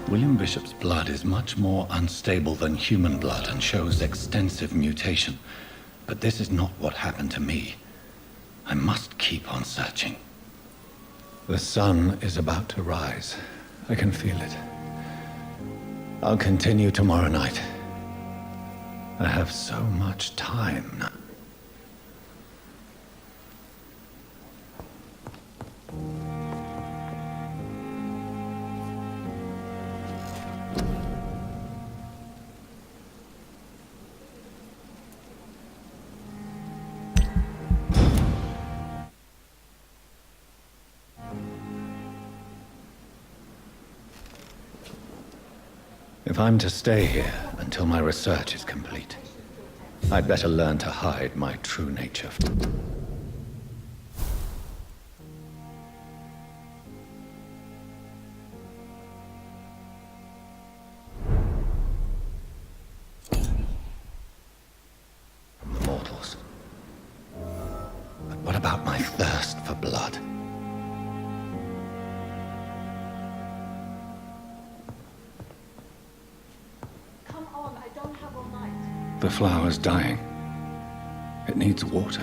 William Bishop's blood is much more unstable than human blood and shows extensive mutation. But this is not what happened to me. I must keep on searching. The sun is about to rise. I can feel it. I'll continue tomorrow night. I have so much time now. If I'm to stay here until my research is complete, I'd better learn to hide my true nature. From the mortals. But what about my thirst for blood? The flower's dying. It needs water.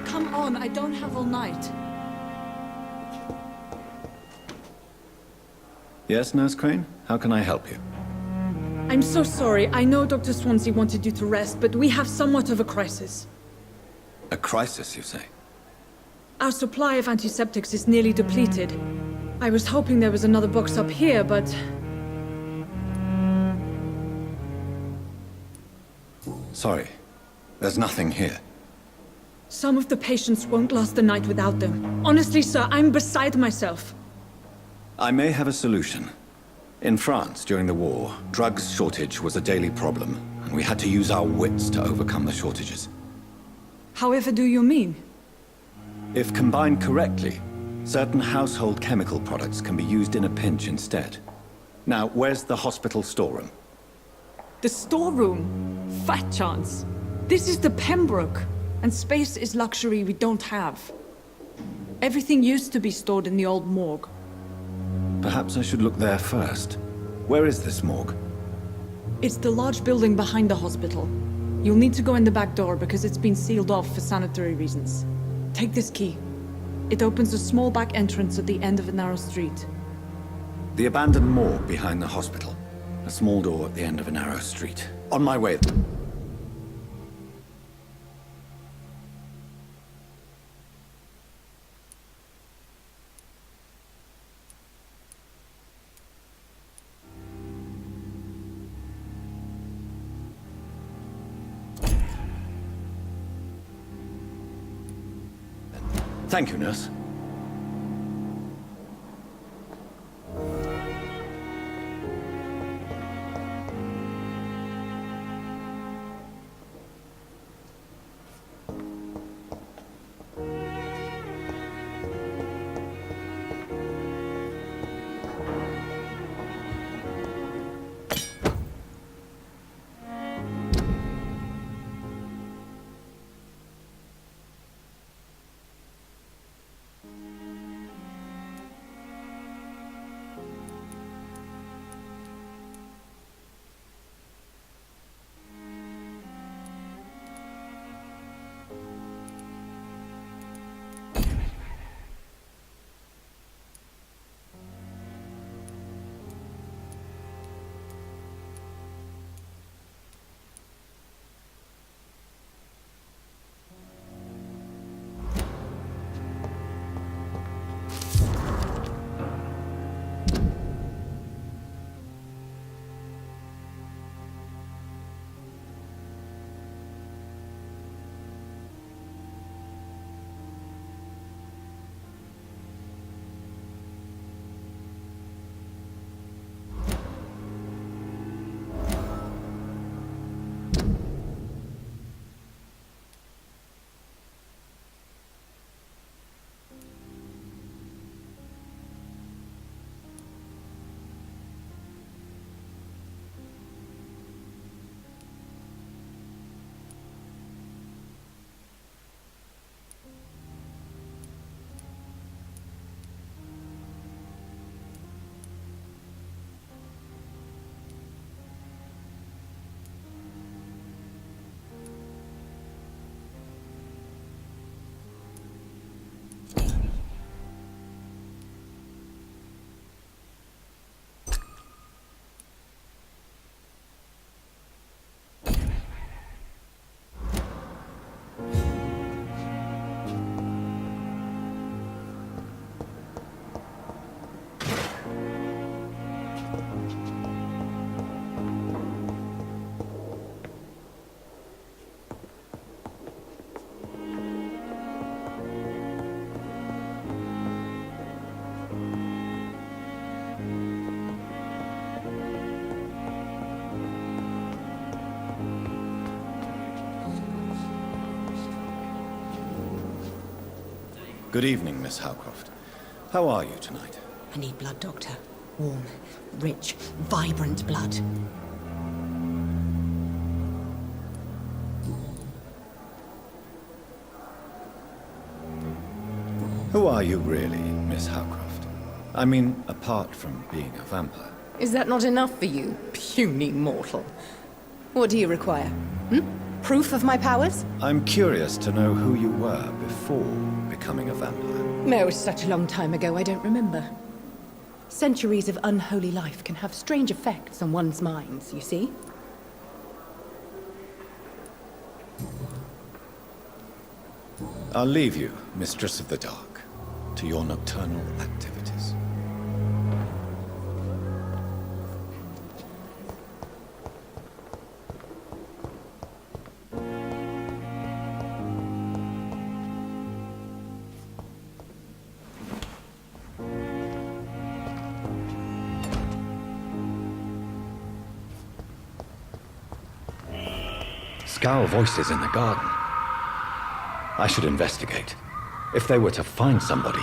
Come on, I don't have all night. Yes, Nurse Crane? How can I help you? I'm so sorry. I know Dr. Swansea wanted you to rest, but we have somewhat of a crisis. A crisis, you say? Our supply of antiseptics is nearly depleted. I was hoping there was another box up here, but... Sorry. There's nothing here. Some of the patients won't last the night without them. Honestly, sir, I'm beside myself. I may have a solution. In France, during the war, drugs shortage was a daily problem, and we had to use our wits to overcome the shortages. However do you mean? If combined correctly, certain household chemical products can be used in a pinch instead. Now, where's the hospital storeroom? The storeroom? Fat chance. This is the Pembroke, and space is luxury we don't have. Everything used to be stored in the old morgue. Perhaps I should look there first. Where is this morgue? It's the large building behind the hospital. You'll need to go in the back door because it's been sealed off for sanitary reasons. Take this key. It opens a small back entrance at the end of a narrow street. The abandoned morgue behind the hospital. A small door at the end of a narrow street. On my way. Thank you, nurse. Good evening, Miss Howcroft. How are you tonight? I need blood, Doctor. Warm, rich, vibrant blood. Who are you really, Miss Howcroft? I mean, apart from being a vampire. Is that not enough for you, puny mortal? What do you require? Proof of my powers? I'm curious to know who you were before becoming a vampire. No, it was such a long time ago, I don't remember. Centuries of unholy life can have strange effects on one's minds, you see? I'll leave you, Mistress of the Dark, to your nocturnal activities. Scowl voices in the garden. I should investigate. If they were to find somebody.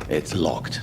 It's locked.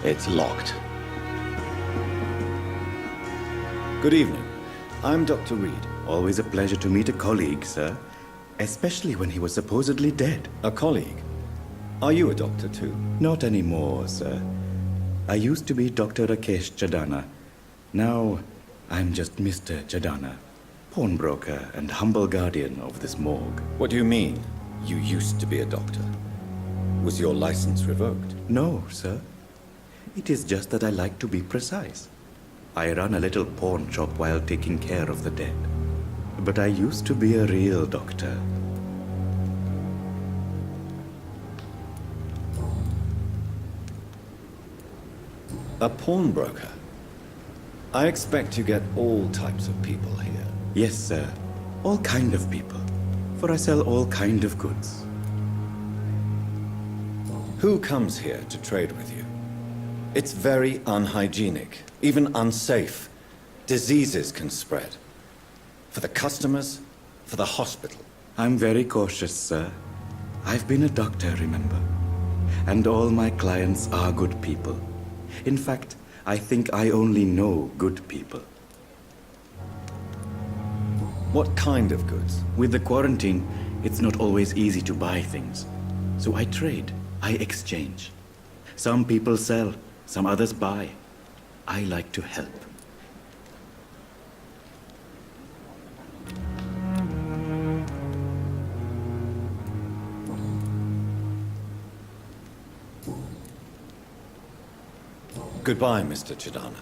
It's locked. Good evening. I'm Dr. Reed. Always a pleasure to meet a colleague, sir. Especially when he was supposedly dead. A colleague? Are you a doctor too? Not anymore, sir. I used to be Dr. Rakesh Chadana. Now, I'm just Mr. Chadana, pawnbroker and humble guardian of this morgue. What do you mean, you used to be a doctor? Was your license revoked? No, sir. It is just that I like to be precise. I run a little pawn shop while taking care of the dead. But I used to be a real doctor. A pawnbroker? I expect you get all types of people here. Yes, sir. All kind of people. For I sell all kind of goods. Who comes here to trade with you? It's very unhygienic, even unsafe. Diseases can spread. For the customers, for the hospital. I'm very cautious, sir. I've been a doctor, remember? And all my clients are good people. In fact, I think I only know good people. What kind of goods? With the quarantine, it's not always easy to buy things. So I trade, I exchange. Some people sell, some others buy. I like to help. Goodbye, Mr. Chidana.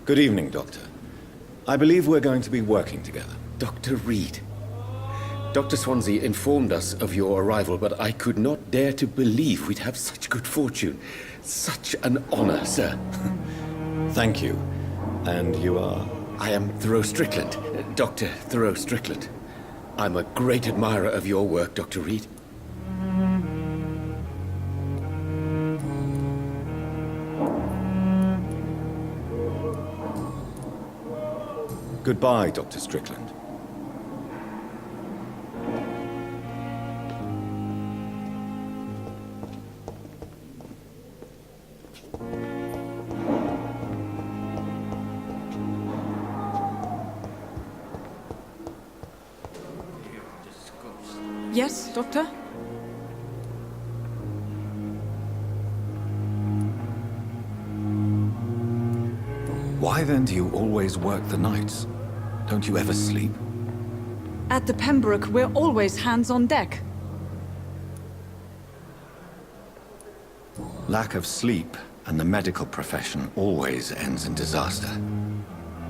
Good evening, Doctor. I believe we're going to be working together. Dr. Reed. Dr. Swansea informed us of your arrival, but I could not dare to believe we'd have such good fortune. Such an honor, sir. Thank you. And you are? I am Thoreau Strickland, Dr. Thoreau Strickland. I'm a great admirer of your work, Dr. Reed. Goodbye, Dr. Strickland. Yes, Doctor? Why then do you always work the nights? Don't you ever sleep? At the Pembroke, we're always hands on deck. Lack of sleep and the medical profession always ends in disaster.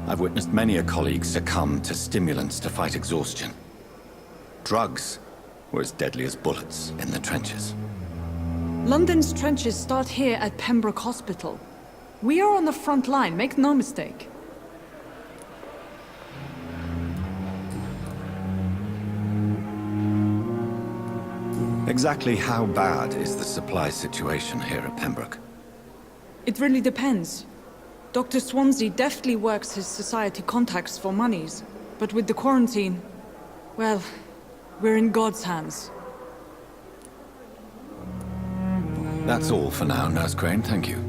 I've witnessed many a colleague succumb to stimulants to fight exhaustion. Drugs were as deadly as bullets in the trenches. London's trenches start here at Pembroke Hospital. We are on the front line, make no mistake. Exactly how bad is the supply situation here at Pembroke? It really depends. Dr. Swansea deftly works his society contacts for monies, but with the quarantine, well, we're in God's hands. That's all for now, Nurse Crane, thank you.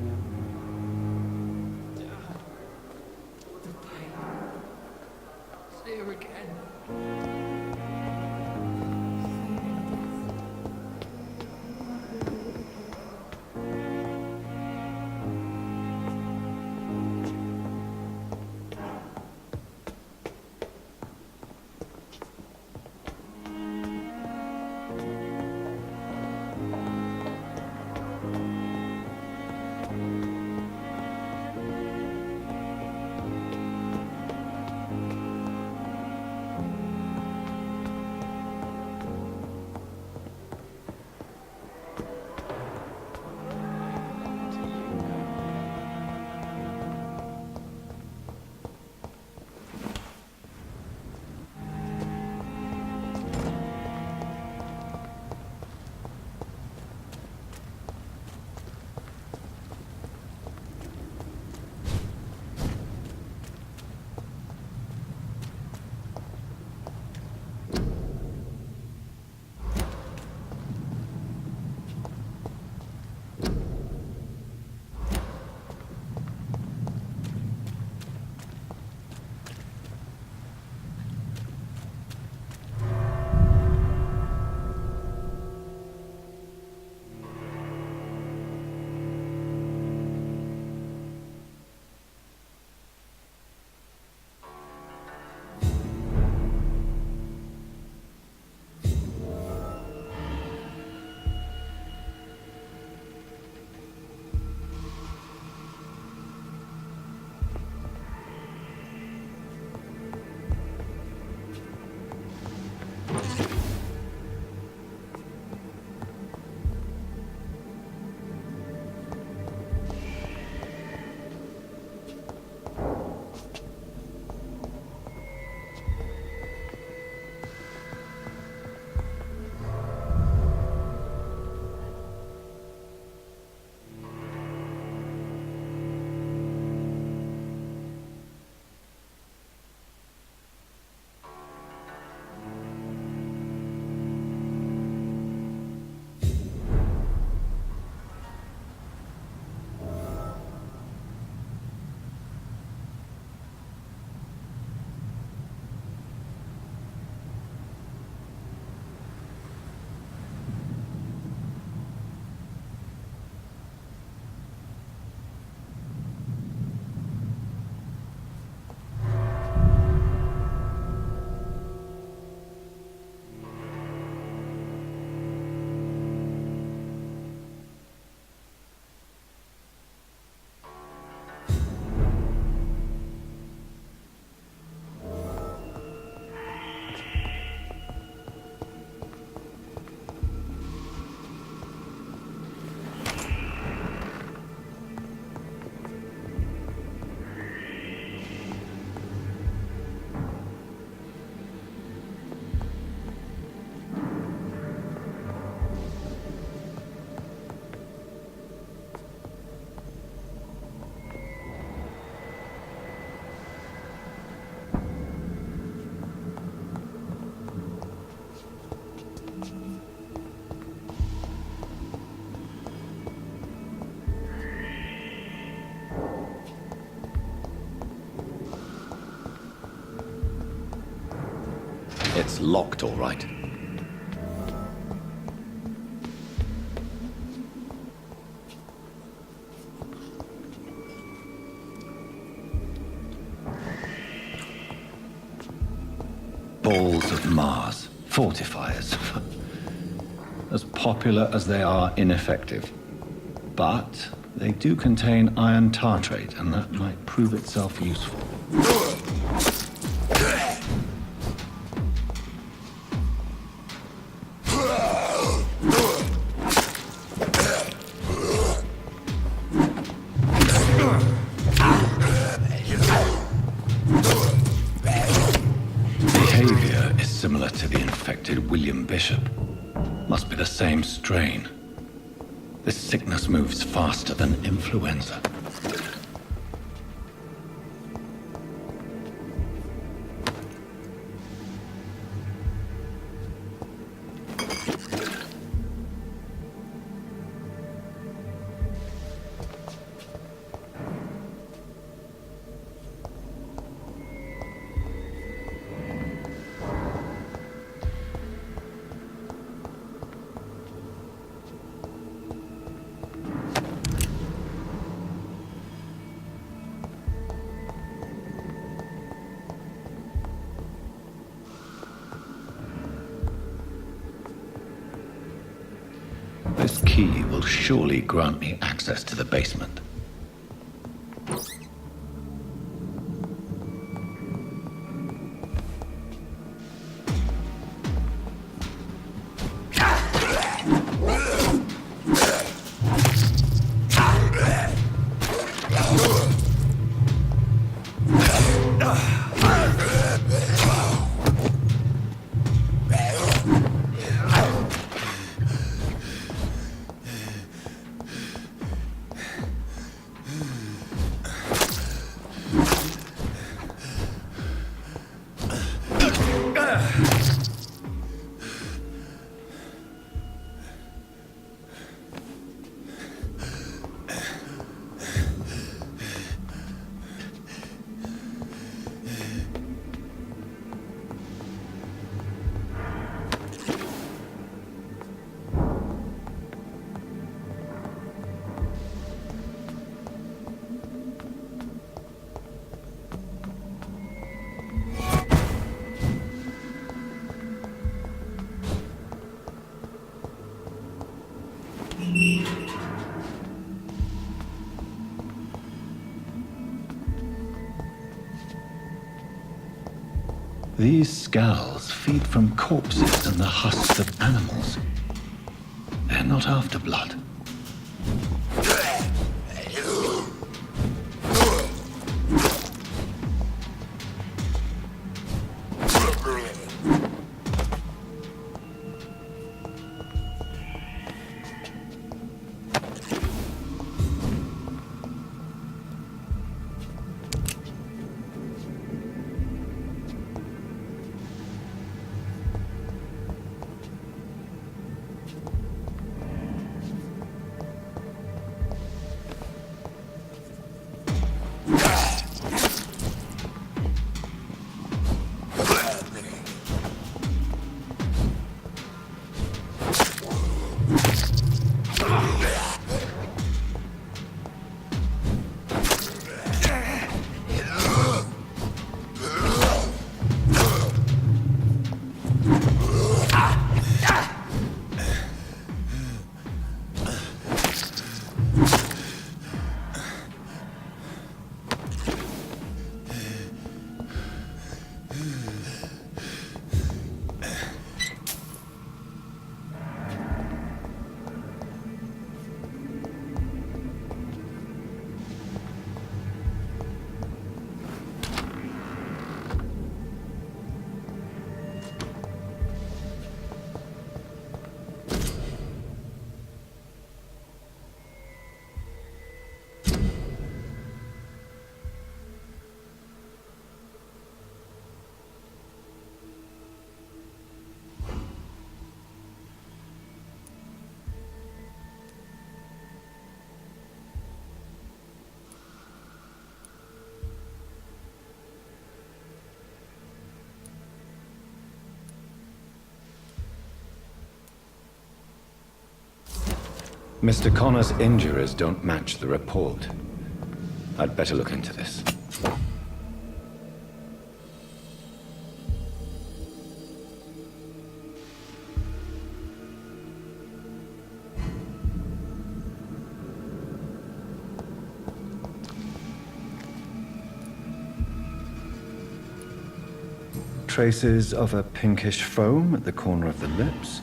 It's locked, all right. Balls of Mars. Fortifiers. As popular as they are ineffective. But they do contain iron tartrate, and that might prove itself useful. Behavior is similar to the infected William Bishop. Must be the same strain. This sickness moves faster than influenza. This key will surely grant me access to the basement. These skulls feed from corpses and the husks of animals. They're not after blood. Mr. Connor's injuries don't match the report. I'd better look into this. Traces of a pinkish foam at the corner of the lips.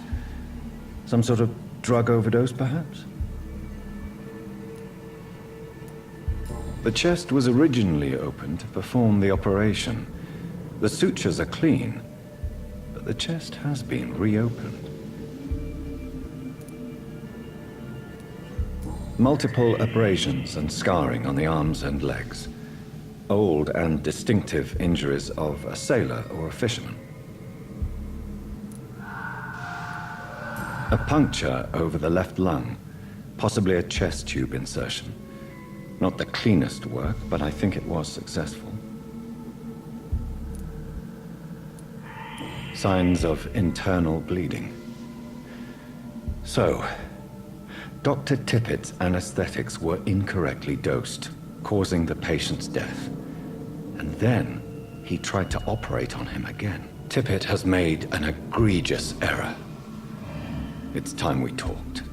Some sort of drug overdose, perhaps? The chest was originally opened to perform the operation. The sutures are clean, but the chest has been reopened. Multiple abrasions and scarring on the arms and legs. Old and distinctive injuries of a sailor or a fisherman. A puncture over the left lung, possibly a chest tube insertion. Not the cleanest work, but I think it was successful. Signs of internal bleeding. So, Dr. Tippett's anesthetics were incorrectly dosed, causing the patient's death. And then he tried to operate on him again. Tippett has made an egregious error. It's time we talked.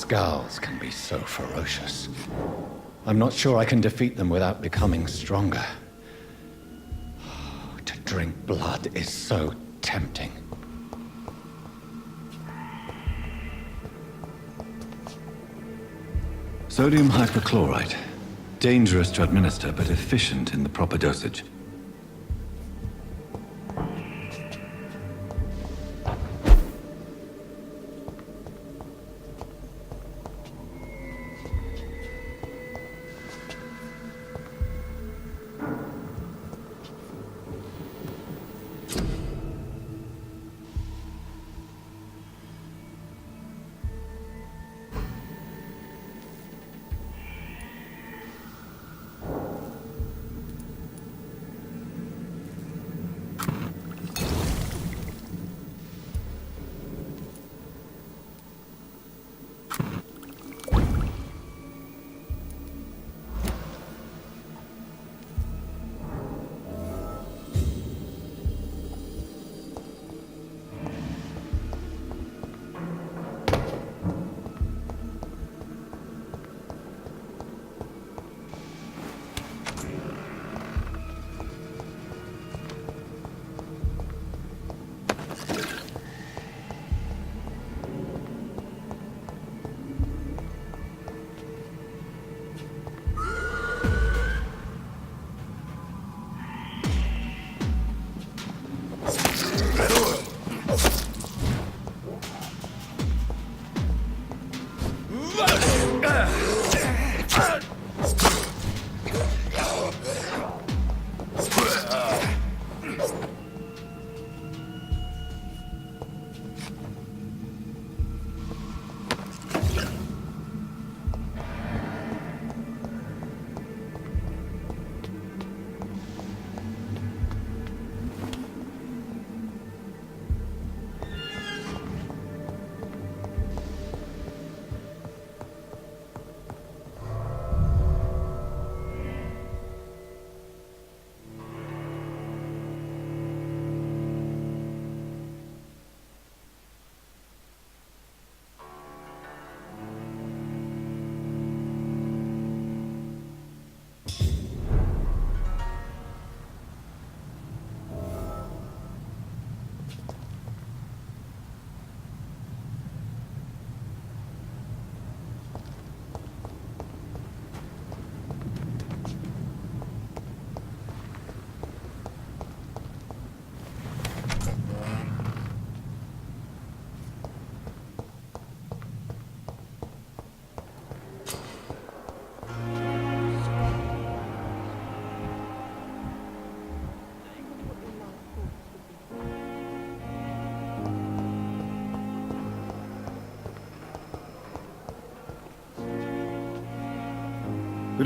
Skulls can be so ferocious. I'm not sure I can defeat them without becoming stronger. To drink blood is so tempting. Sodium hypochlorite. Dangerous to administer, but efficient in the proper dosage.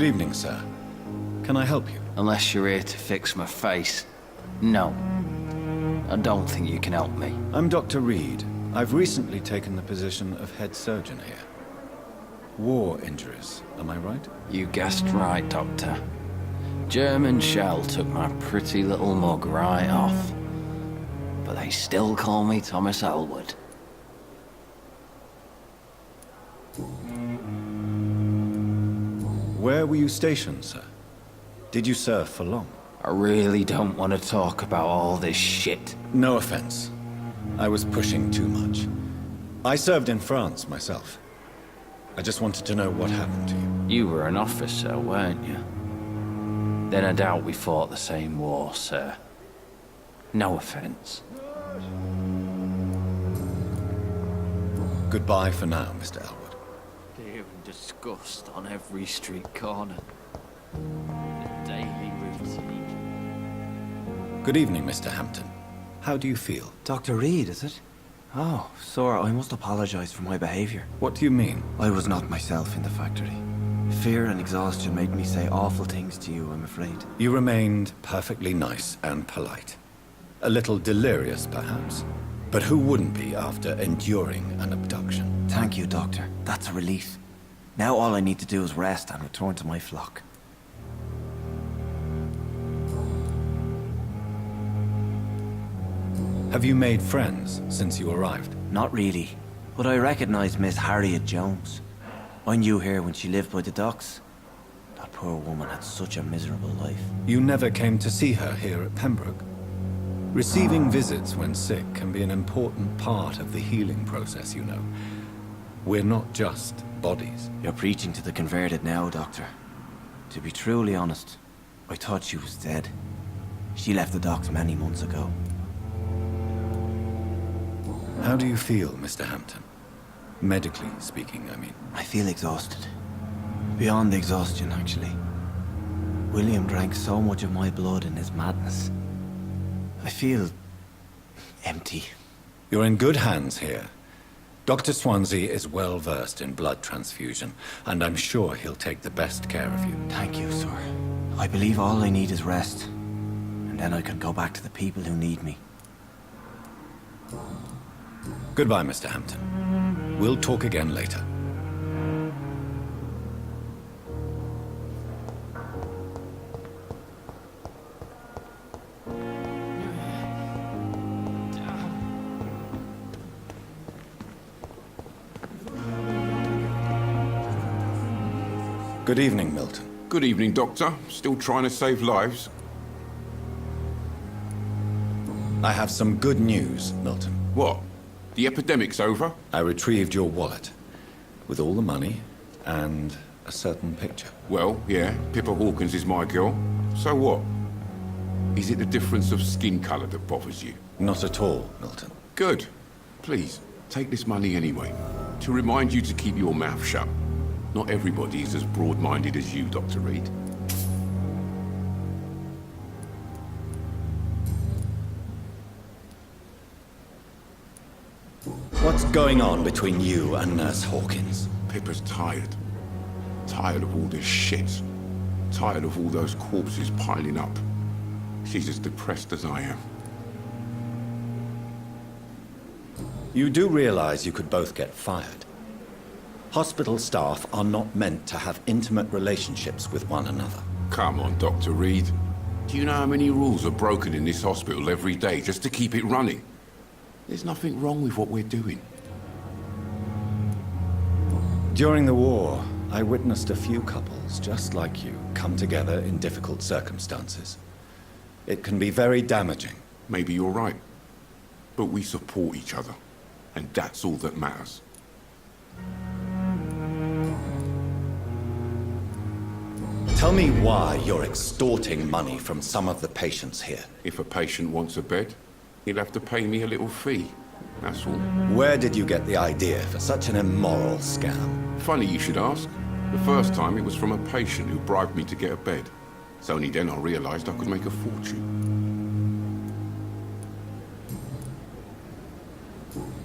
Good evening, sir. Can I help you? Unless you're here to fix my face. No. I don't think you can help me. I'm Dr. Reed. I've recently taken the position of head surgeon here. War injuries, am I right? You guessed right, Doctor. German shell took my pretty little mug right off. But they still call me Thomas Elwood. Where were you stationed, sir? Did you serve for long? I really don't want to talk about all this shit. No offense. I was pushing too much. I served in France myself. I just wanted to know what happened to you. You were an officer, weren't you? Then I doubt we fought the same war, sir. No offense. Goodbye for now, Mr. Elwood. Fear and disgust on every street corner. The daily routine. Good evening, Mr. Hampton. How do you feel? Dr. Reed, is it? Oh, sir, I must apologize for my behavior. What do you mean? I was not myself in the factory. Fear and exhaustion made me say awful things to you, I'm afraid. You remained perfectly nice and polite. A little delirious, perhaps. But who wouldn't be after enduring an abduction? Thank you, Doctor. That's a relief. Now all I need to do is rest and return to my flock. Have you made friends since you arrived? Not really, but I recognize Miss Harriet Jones. I knew her when she lived by the docks. That poor woman had such a miserable life. You never came to see her here at Pembroke? Receiving visits when sick can be an important part of the healing process, you know. We're not just bodies. You're preaching to the converted now, Doctor. To be truly honest, I thought she was dead. She left the docks many months ago. How do you feel, Mr. Hampton? Medically speaking, I mean. I feel exhausted. Beyond exhaustion, actually. William drank so much of my blood in his madness. I feel empty. You're in good hands here. Dr. Swansea is well versed in blood transfusion, and I'm sure he'll take the best care of you. Thank you, sir. I believe all I need is rest. And then I can go back to the people who need me. Goodbye, Mr. Hampton. We'll talk again later. Good evening, Milton. Good evening, Doctor. Still trying to save lives? I have some good news, Milton. What? The epidemic's over? I retrieved your wallet, with all the money and a certain picture. Well, yeah, Pippa Hawkins is my girl. So what? Is it the difference of skin colour that bothers you? Not at all, Milton. Good. Please, take this money anyway. To remind you to keep your mouth shut. Not everybody is as broad-minded as you, Dr. Reed. What's going on between you and Nurse Hawkins? Pippa's tired. Tired of all this shit. Tired of all those corpses piling up. She's as depressed as I am. You do realize you could both get fired. Hospital staff are not meant to have intimate relationships with one another. Come on, Dr. Reed. Do you know how many rules are broken in this hospital every day just to keep it running? There's nothing wrong with what we're doing. During the war, I witnessed a few couples just like you come together in difficult circumstances. It can be very damaging. Maybe you're right. But we support each other. And that's all that matters. Tell me why you're extorting money from some of the patients here. If a patient wants a bed, he'll have to pay me a little fee. That's all. Where did you get the idea for such an immoral scam? Funny you should ask. The first time it was from a patient who bribed me to get a bed. It's only then I realized I could make a fortune.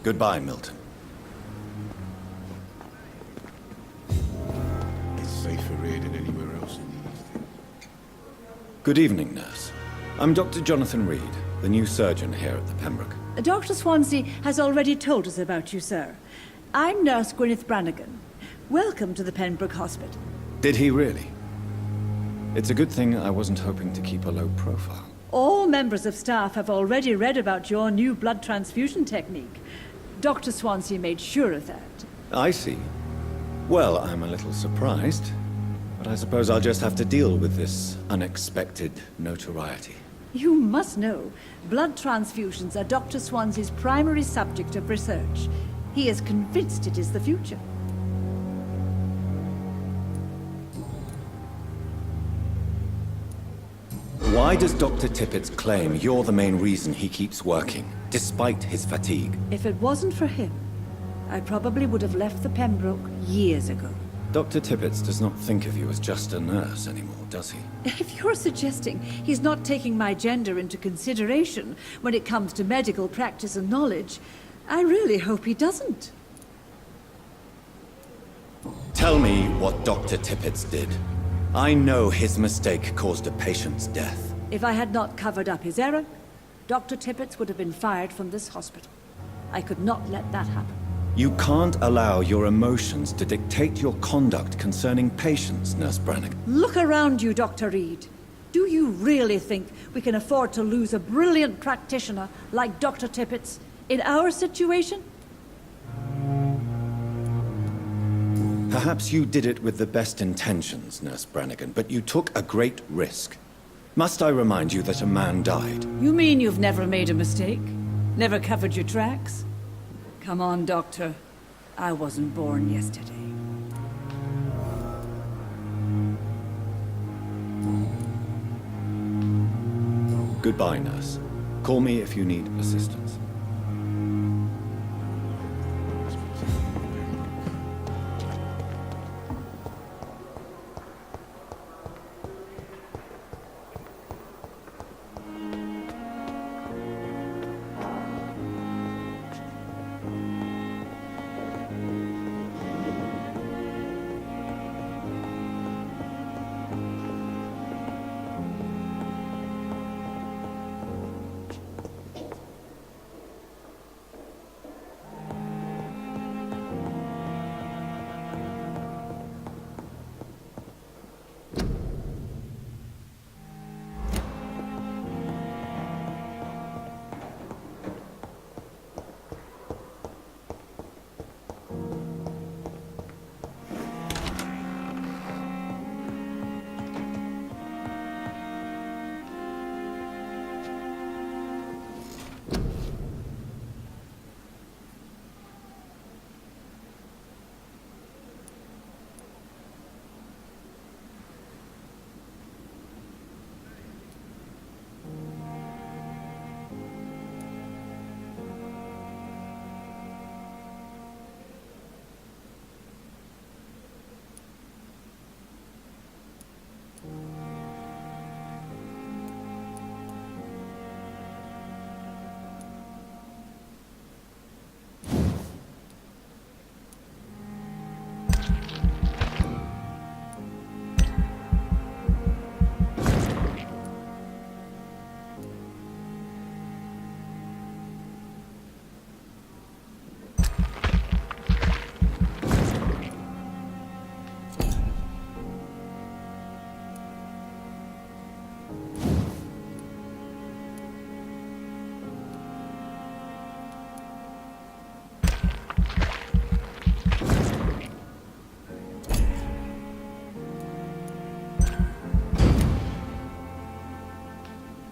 Goodbye, Milton. It's safer here than anywhere else in the East. Good evening, nurse. I'm Dr. Jonathan Reed, the new surgeon here at the Pembroke. Dr. Swansea has already told us about you, sir. I'm Nurse Gwyneth Brannigan. Welcome to the Pembroke Hospital. Did he really? It's a good thing I wasn't hoping to keep a low profile. All members of staff have already read about your new blood transfusion technique. Dr. Swansea made sure of that. I see. Well, I'm a little surprised, but I suppose I'll just have to deal with this unexpected notoriety. You must know, blood transfusions are Dr. Swansea's primary subject of research. He is convinced it is the future. Why does Dr. Tippett's claim you're the main reason he keeps working, despite his fatigue? If it wasn't for him, I probably would have left the Pembroke years ago. Dr. Tippett does not think of you as just a nurse anymore, does he? If you're suggesting he's not taking my gender into consideration when it comes to medical practice and knowledge, I really hope he doesn't. Tell me what Dr. Tippett did. I know his mistake caused a patient's death. If I had not covered up his error, Dr. Tippett would have been fired from this hospital. I could not let that happen. You can't allow your emotions to dictate your conduct concerning patients, Nurse Brannigan. Look around you, Dr. Reed. Do you really think we can afford to lose a brilliant practitioner like Dr. Tippett in our situation? Perhaps you did it with the best intentions, Nurse Brannigan, but you took a great risk. Must I remind you that a man died? You mean you've never made a mistake? Never covered your tracks? Come on, Doctor. I wasn't born yesterday. Goodbye, Nurse. Call me if you need assistance.